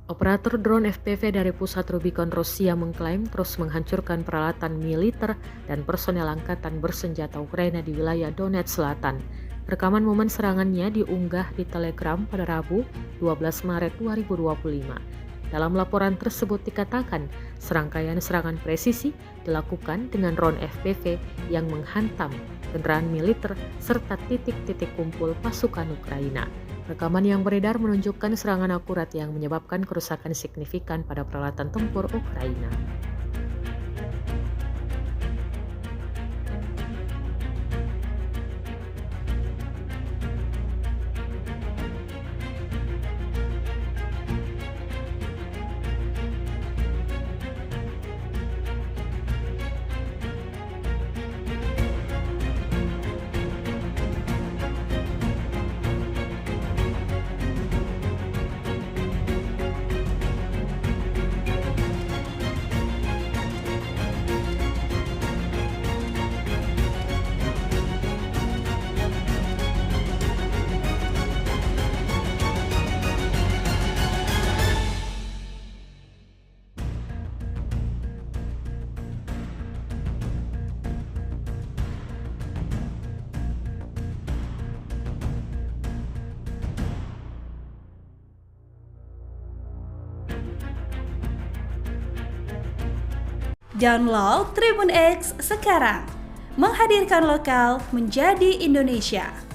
Operator drone FPV dari pusat Rubicon Rusia mengklaim terus menghancurkan peralatan militer dan personel angkatan bersenjata Ukraina di wilayah Donetsk Selatan. Rekaman momen serangannya diunggah di Telegram pada Rabu 12 Maret 2025. Dalam laporan tersebut dikatakan, serangkaian serangan presisi dilakukan dengan drone FPV yang menghantam kendaraan militer serta titik-titik kumpul pasukan Ukraina. Rekaman yang beredar menunjukkan serangan akurat yang menyebabkan kerusakan signifikan pada peralatan tempur Ukraina. Download Tribun X sekarang, menghadirkan lokal menjadi Indonesia.